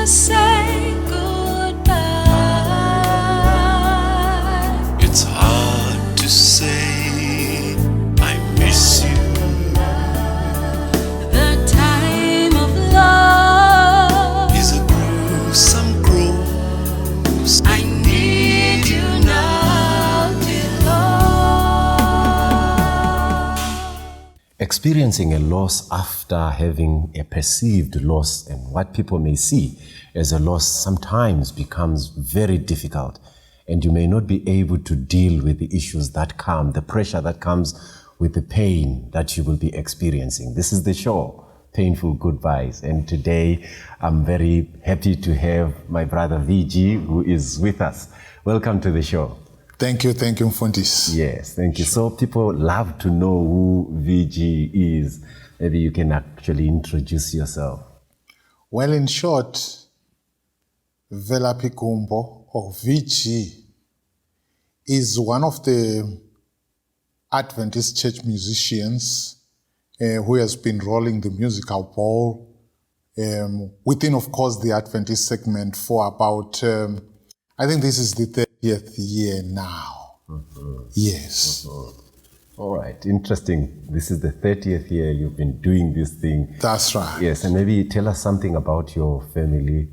to say goodbye. It's hard to say I miss you. The time of love Is a gruesome cruise. I need you now, dear Lord. Experiencing a loss after having a perceived loss and what people may see as a loss sometimes becomes very difficult, and you may not be able to deal with the issues that come, the pressure that comes with the pain that you will be experiencing. This is the show, Painful Goodbyes, and today I'm very happy to have my brother VG who is with us. Welcome to the show. Thank you, Mfundisi. Yes, thank you. So people love to know who VG is. Maybe you can actually introduce yourself. Well, in short, Velaphi Gumbo, or VG, is one of the Adventist church musicians who has been rolling the musical ball within, of course, the Adventist segment for about, I think this is the 30th year now. Yes. All right, interesting. This is the 30th year you've been doing this thing. That's right. Yes, and maybe tell us something about your family.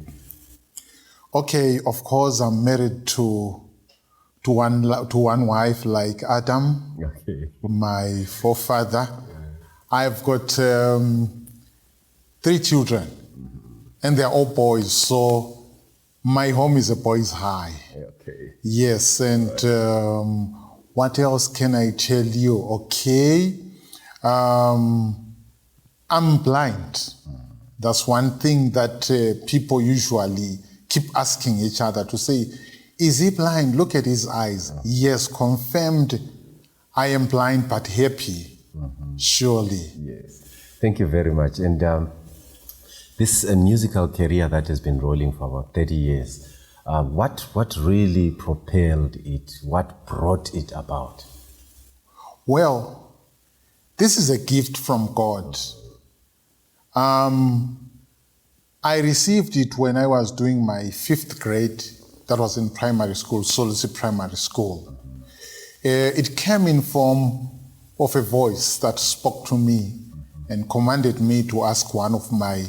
Okay, of course, I'm married to one wife like Adam, Okay. my forefather. I've got 3 children, and they're all boys, so my home is a boys' high. Okay. Yes, and what else can I tell you? Okay, I'm blind. That's one thing that people usually keep asking each other to say, is he blind? Look at his eyes. Yes, confirmed I am blind but happy, surely. Yes. Thank you very much. And this musical career that has been rolling for about 30 years, what really propelled it? What brought it about? Well, this is a gift from God. I received it when I was doing my 5th grade. That was in primary school, Solisi Primary School. It came in form of a voice that spoke to me and commanded me to ask one of my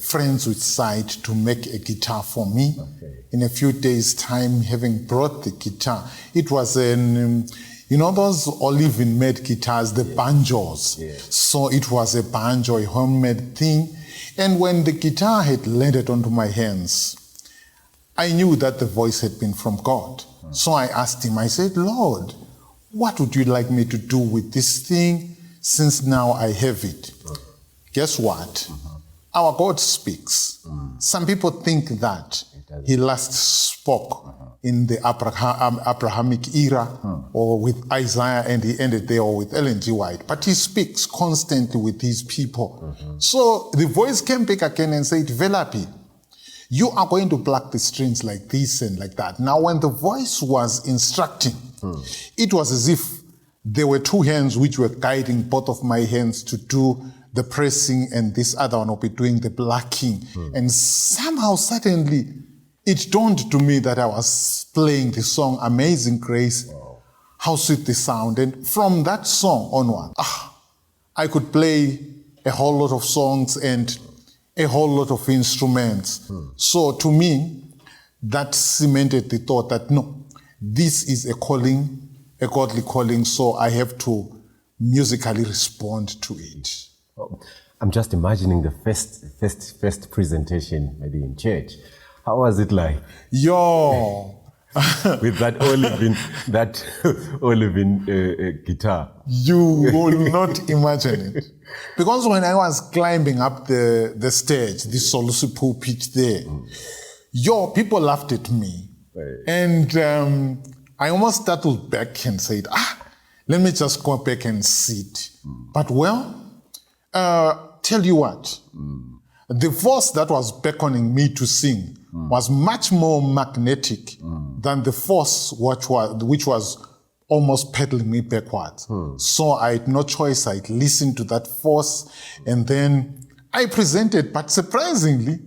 friends with sight to make a guitar for me. Okay. In a few days' time, having brought the guitar, it was an, you know those Olive-made guitars, the banjos. Yes. So it was a banjo, a homemade thing. And when the guitar had landed onto my hands, I knew that the voice had been from God. So I asked him, I said, Lord, what would you like me to do with this thing since now I have it? Guess what? Our God speaks. Some people think that he last spoke in the Abrahamic era or with Isaiah and he ended there, or with Ellen G. White. But he speaks constantly with his people. So the voice came back again and said, Velaphi, you are going to pluck the strings like this and like that. Now, when the voice was instructing, it was as if there were 2 hands which were guiding both of my hands to do the pressing, and this other one will be doing the plucking. And somehow, suddenly, it dawned to me that I was playing the song Amazing Grace. Wow. How sweet the sound. And from that song onward, I could play a whole lot of songs and a whole lot of instruments. So to me, that cemented the thought that no, this is a calling, a godly calling, so I have to musically respond to it. I'm just imagining the first presentation, maybe in church. How was it like? Yo! With that Olivin guitar. You will not imagine it. Because when I was climbing up the stage, the Solusi pulpit there, people laughed at me. Right. And I almost startled back and said, let me just go back and sit. But tell you what, the force that was beckoning me to sing was much more magnetic than the force which was almost pedaling me backwards. So I had no choice. I'd listened to that force, and then I presented, but surprisingly,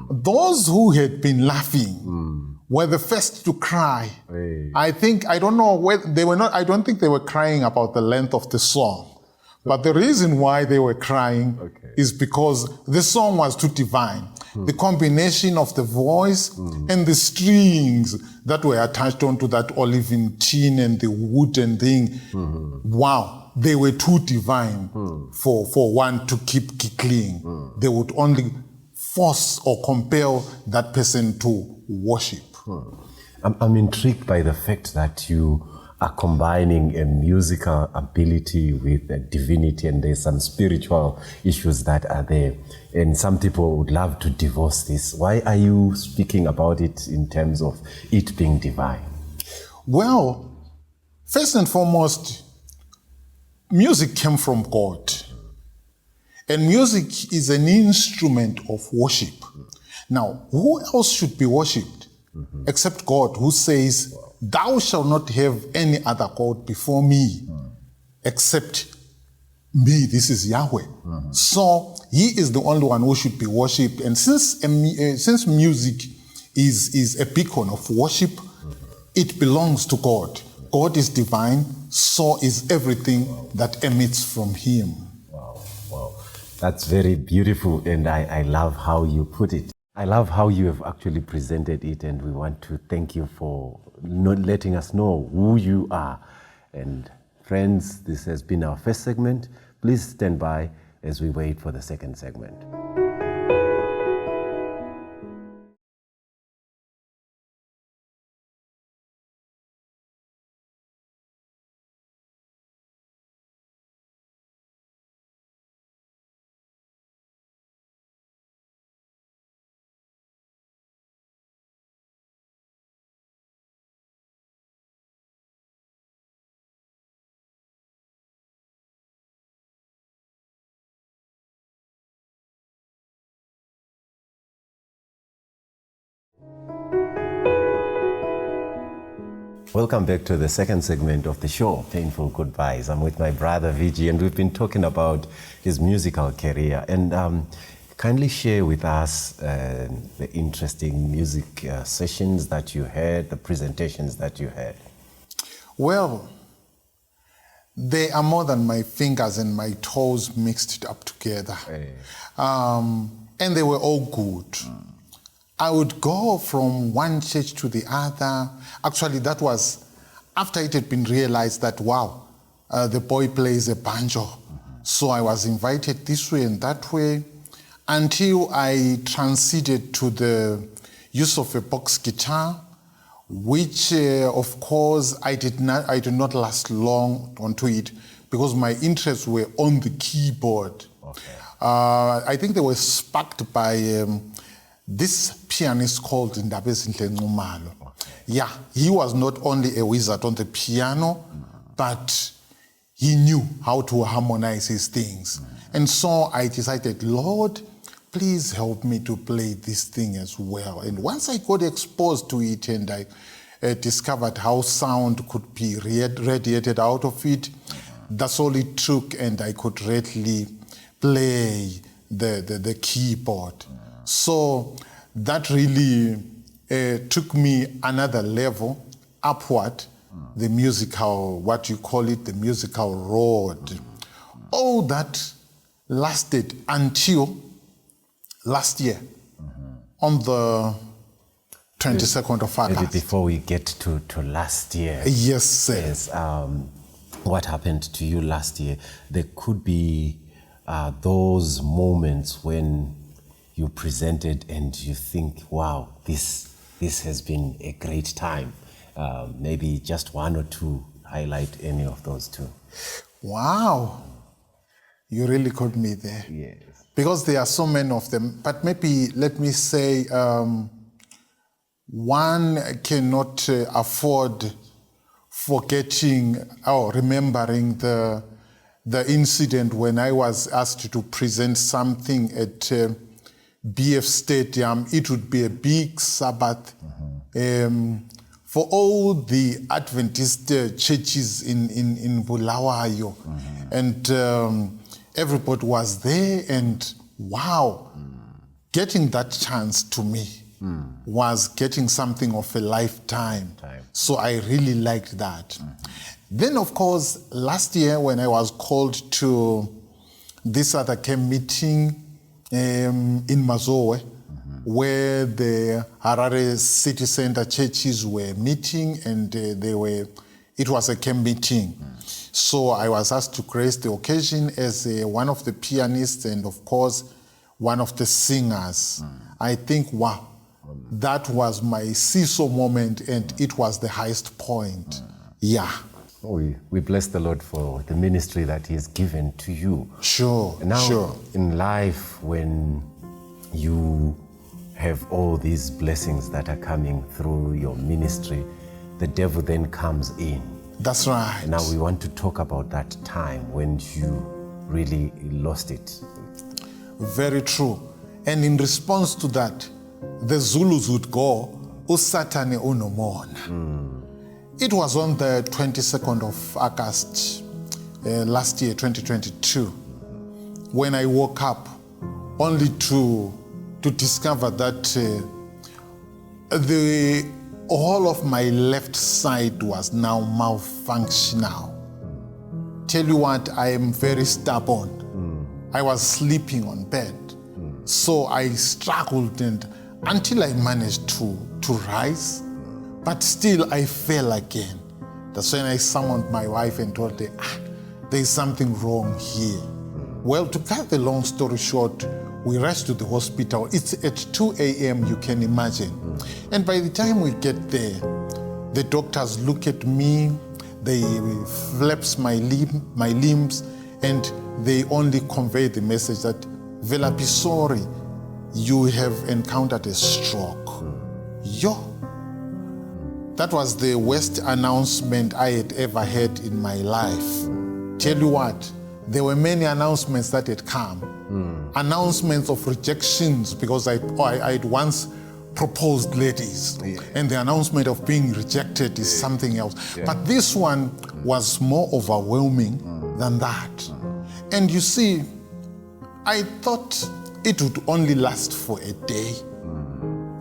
those who had been laughing were the first to cry. Hey. I don't know whether they were not, I don't think they were crying about the length of the song. But the reason why they were crying is because the song was too divine. The combination of the voice and the strings that were attached onto that olivine tin and the wooden thing. Wow, they were too divine for one to keep giggling. They would only force or compel that person to worship. I'm intrigued by the fact that you are combining a musical ability with a divinity, and there's some spiritual issues that are there. And some people would love to divorce this. Why are you speaking about it in terms of it being divine? Well, first and foremost, music came from God. And music is an instrument of worship. Now, who else should be worshipped except God, who says, "Thou shalt not have any other God before me except me." This is Yahweh. So he is the only one who should be worshipped. And since music is a beacon of worship, it belongs to God. God is divine, so is everything that emits from him. Wow. That's very beautiful, and I love how you put it. I love how you have actually presented it, and we want to thank you for not letting us know who you are. And friends, this has been our first segment. Please stand by as we wait for the second segment. Welcome back to the second segment of the show, Painful Goodbyes. I'm with my brother Viji, and we've been talking about his musical career. And kindly share with us the interesting music sessions that you had, the presentations that you had. Well, they are more than my fingers and my toes mixed up together. Hey. And they were all good. I would go from one church to the other. Actually, that was after it had been realized that, wow, the boy plays a banjo. So I was invited this way and that way until I transited to the use of a box guitar, which, of course, I did not last long onto it because my interests were on the keyboard. Okay. I think they were sparked by this pianist called Ndabezinhle Nxumalo. Yeah, he was not only a wizard on the piano, but he knew how to harmonize his things. And so I decided, Lord, please help me to play this thing as well. And once I got exposed to it and I discovered how sound could be radiated out of it, that's all it took, and I could readily play the keyboard. So that really took me another level upward, the musical, what you call it, the musical road. All that lasted until last year, on the 22nd of August. Maybe before we get to last year. Yes, sir. Yes, what happened to you last year? There could be those moments when you presented and you think, wow, this has been a great time. Maybe just one or two, highlight any of those two. Wow, you really caught me there. Yes. Because there are so many of them, but maybe let me say one cannot afford forgetting or remembering the incident when I was asked to present something at BF Stadium. It would be a big Sabbath for all the Adventist churches in Bulawayo. And everybody was there, and wow, getting that chance to me was getting something of a lifetime. So I really liked that. Then, of course, last year when I was called to this other camp meeting in Mazowe, where the Harare City Center churches were meeting, and it was a camp meeting. So I was asked to grace the occasion as one of the pianists and, of course, one of the singers. I think, wow, that was my seesaw moment, and it was the highest point. Yeah. Oh, we bless the Lord for the ministry that He has given to you. Sure, And now, sure. in life, when you have all these blessings that are coming through your ministry, the devil then comes in. That's right. Now we want to talk about that time when you really lost it. Very true. And in response to that, the Zulus would go, Usatane unomona. It was on the 22nd of August last year, 2022, when I woke up only to discover that the whole of my left side was now malfunctional. Tell you what, I am very stubborn. I was sleeping on bed. So I struggled until I managed to rise, but still I fell again. That's when I summoned my wife and told her, there's something wrong here. Well, to cut the long story short, we rushed to the hospital. It's at 2 a.m., you can imagine. And by the time we get there, the doctors look at me, they flaps my limbs, and they only convey the message that, Velaphi, sorry, you have encountered a stroke. Yo. That was the worst announcement I had ever had in my life. Tell you what, there were many announcements that had come. Announcements of rejections, because I'd once proposed ladies, and the announcement of being rejected is something else. But this one was more overwhelming than that. And you see, I thought it would only last for a day.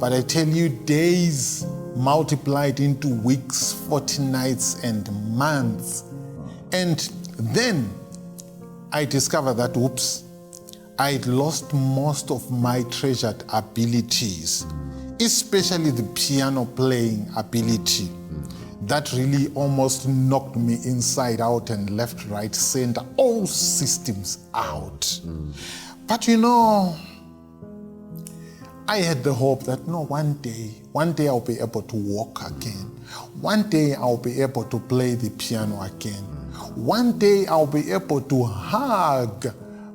But I tell you, days multiplied into weeks, fortnights, and months. And then I discovered that, oops, I'd lost most of my treasured abilities, especially the piano playing ability. That really almost knocked me inside out and left, right, center, all systems out. But you know, I had the hope that one day I'll be able to walk again. One day I'll be able to play the piano again. One day I'll be able to hug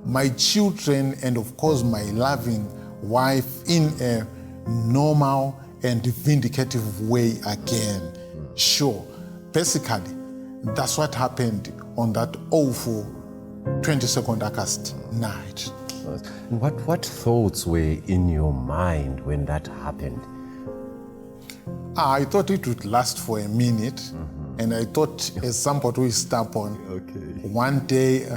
my children and, of course, my loving wife in a normal and vindicative way again. Sure, basically, that's what happened on that awful 22nd August night. And what thoughts were in your mind when that happened? I thought it would last for a minute, and I thought, as somebody who is stubborn, one day,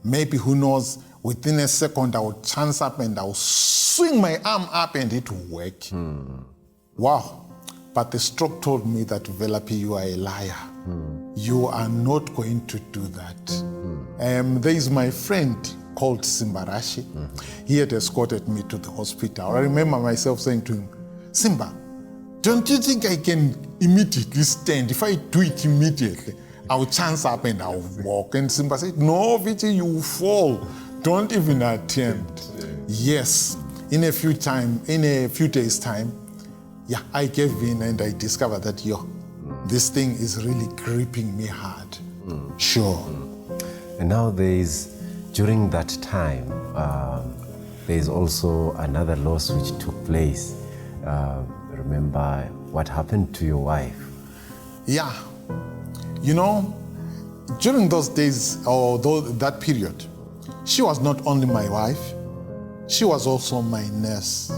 maybe, who knows, within a second I would chance up and I would swing my arm up and it would work. Wow. But the stroke told me that, Velaphi, you are a liar. You are not going to do that. There is my friend called Simbarashi. He had escorted me to the hospital. I remember myself saying to him, Simba, don't you think I can immediately stand? If I do it immediately, I'll chance up and I'll walk. And Simba said, no, Vichi, you will fall. Don't even attempt. Yes, in a few days' time, I gave in and I discovered that, this thing is really gripping me hard. Sure. And now during that time, there's also another loss which took place. Remember what happened to your wife? Yeah. You know, during those days, or that period, she was not only my wife, she was also my nurse.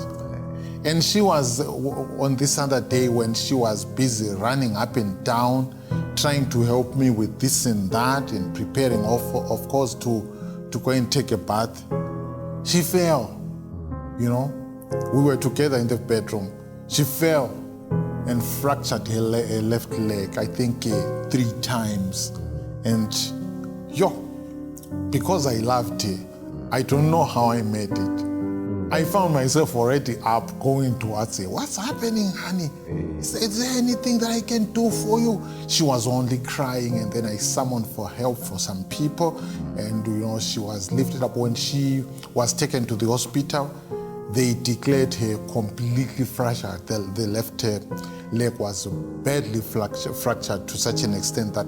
And she was, on this other day when she was busy running up and down, trying to help me with this and that, and preparing, of course, to go and take a bath. She fell, you know. We were together in the bedroom. She fell and fractured her left leg, I think 3 times. And because I loved her, I don't know how I made it. I found myself already up going towards her. What's happening, honey? Is there anything that I can do for you? She was only crying, and then I summoned for help for some people, and she was lifted up. When she was taken to the hospital, they declared her completely fractured. The left leg was badly fractured to such an extent that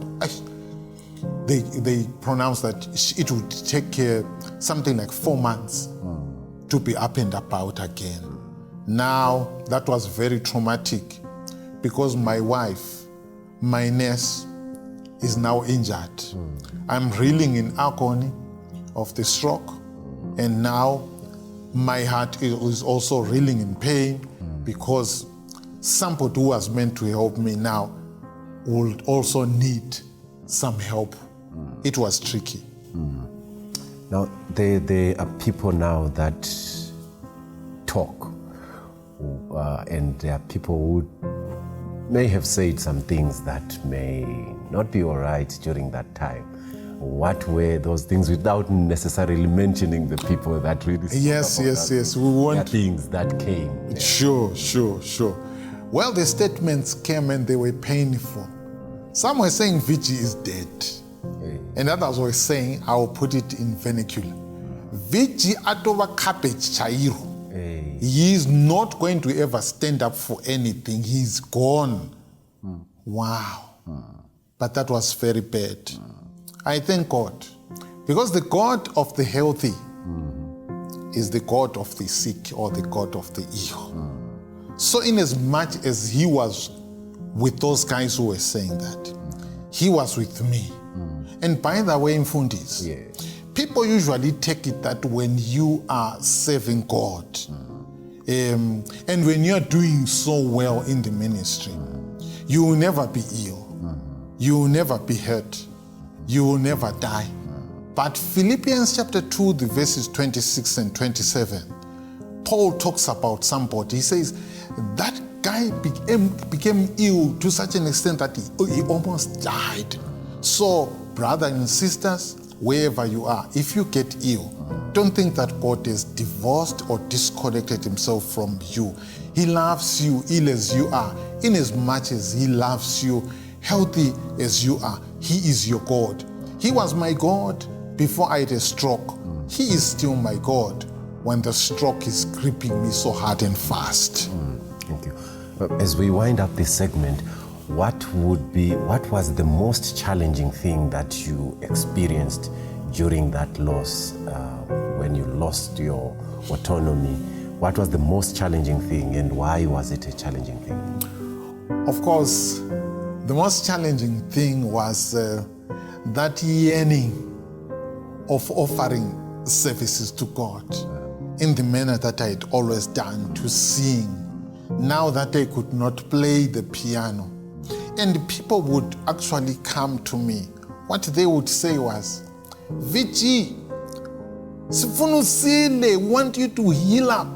they pronounced that it would take something like 4 months to be up and about again. Now, that was very traumatic because my wife, my nurse, is now injured. I'm reeling in agony of the stroke, and now my heart is also reeling in pain because somebody who was meant to help me now would also need some help. It was tricky. Now, there are people now that talk, and there are people who may have said some things that may not be all right during that time. What were those things, without necessarily mentioning the people that really spoke Yes. We want things that came? Sure. Well, the statements came and they were painful. Some were saying Vigi is dead. And others were saying, I will put it in vernacular, Vigi atova cabbage chairo. He is not going to ever stand up for anything. He's gone. Wow. But that was very bad. I thank God. Because the God of the healthy is the God of the sick, or the God of the ill. So in as much as he was with those guys who were saying that, he was with me. And by the way, Mfundis, people usually take it that when you are serving God, and when you're doing so well in the ministry, you will never be ill. You will never be hurt. You will never die. But Philippians chapter 2, the verses 26 and 27, Paul talks about somebody. He says, that guy became ill to such an extent that he almost died. So, brothers and sisters, wherever you are, if you get ill, don't think that God is divorced or disconnected himself from you. He loves you ill as you are, in as much as he loves you healthy as you are. He is your God. He was my God before I had a stroke. He is still my God when the stroke is gripping me so hard and fast. Thank you. As we wind up this segment, what was the most challenging thing that you experienced during that loss, when you lost your autonomy? What was the most challenging thing, and why was it a challenging thing? Of course, the most challenging thing was that yearning of offering services to God in the manner that I had always done, to sing. Now that I could not play the piano, and people would actually come to me. What they would say was, Vigi, we want you to heal up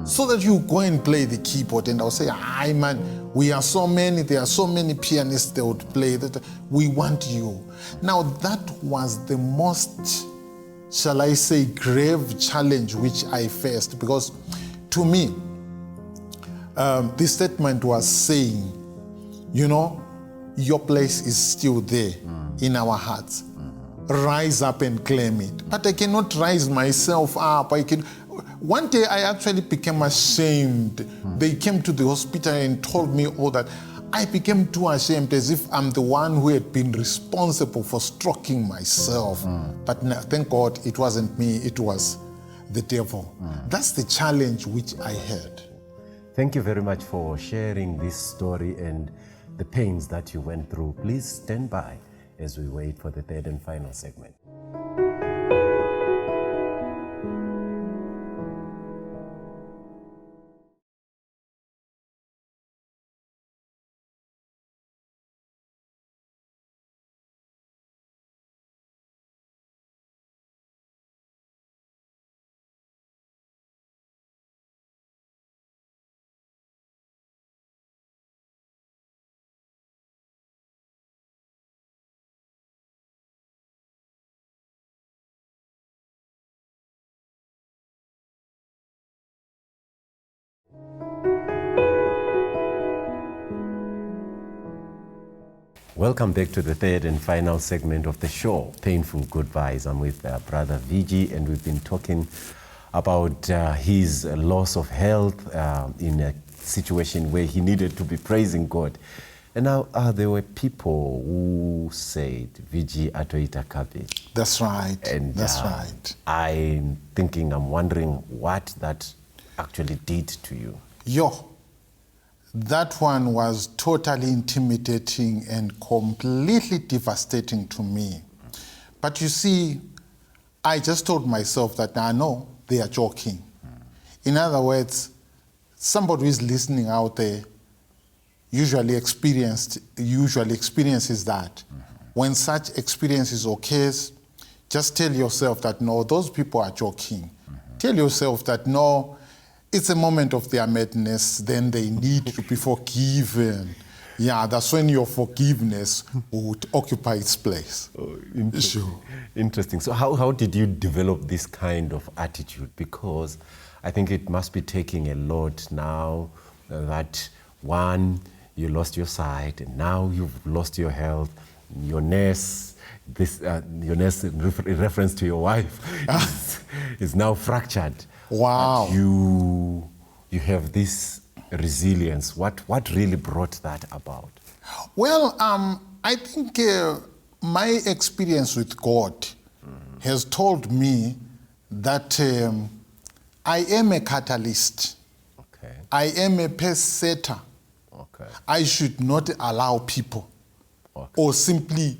so that you go and play the keyboard. And I'll say, hi man, there are so many pianists that would play that. We want you. Now that was the most, shall I say, grave challenge which I faced, because to me, this statement was saying, your place is still there in our hearts. Rise up and claim it. But I cannot rise myself up. One day I actually became ashamed. They came to the hospital and told me all that. I became too ashamed, as if I'm the one who had been responsible for stroking myself. But no, thank God it wasn't me, it was the devil. That's the challenge which I had. Thank you very much for sharing this story and the pains that you went through. Please stand by as we wait for the third and final segment. Welcome back to the third and final segment of the show, Painful Goodbyes. I'm with Brother VG, and we've been talking about his loss of health in a situation where he needed to be praising God. And now there were people who said, VG atoita kabe. That's right. And that's right. I'm wondering what that actually did to you. That one was totally intimidating and completely devastating to me. But you see, I just told myself that I know they are joking. In other words, somebody who is listening out there usually experiences that. When such experiences occurs, just tell yourself that no, those people are joking. Tell yourself that no, it's a moment of their madness, then they need to be forgiven. Yeah, that's when your forgiveness would occupy its place. Oh, interesting. Interesting. So how did you develop this kind of attitude? Because I think it must be taking a lot now that, one, you lost your sight, and now you've lost your health. Your nurse, your nurse in reference to your wife, is now fractured. Wow. But you have this resilience. What really brought that about? Well, I think my experience with God has told me that I am a catalyst. Okay. I am a pace setter. Okay. I should not allow people or simply,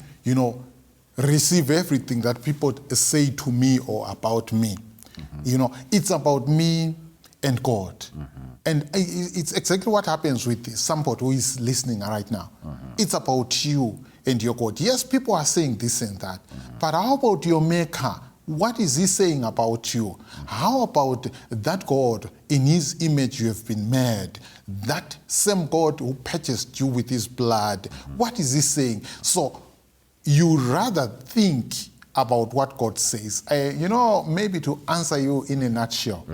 receive everything that people say to me or about me. It's about me and God. And it's exactly what happens with somebody who is listening right now. It's about you and your God. Yes, people are saying this and that, but how about your Maker? What is he saying about you? How about that God, in his image you have been made? That same God who purchased you with his blood. What is he saying? So you rather think about what God says. Maybe to answer you in a nutshell,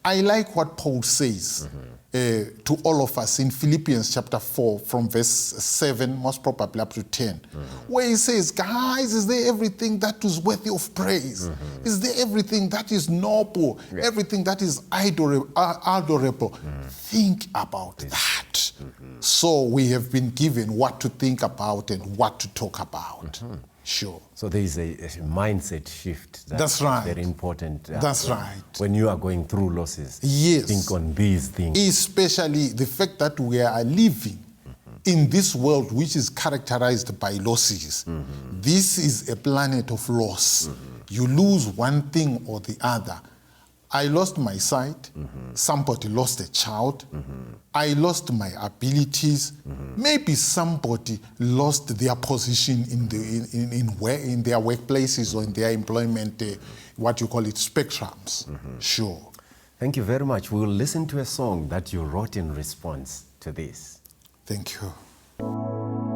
I like what Paul says to all of us in Philippians chapter 4 from verse 7, most probably up to 10, where he says, guys, is there everything that is worthy of praise? Is there everything that is noble, everything that is adorable? Think about that. So we have been given what to think about and what to talk about. Sure. So there is a mindset shift. That's right. Very important. That's right. When you are going through losses, yes, think on these things. Especially the fact that we are living in this world which is characterized by losses. This is a planet of loss. You lose one thing or the other. I lost my sight. Somebody lost a child. I lost my abilities. Maybe somebody lost their position in their workplaces or in their employment, what you call it, spectrums. Sure. Thank you very much. We will listen to a song that you wrote in response to this. Thank you.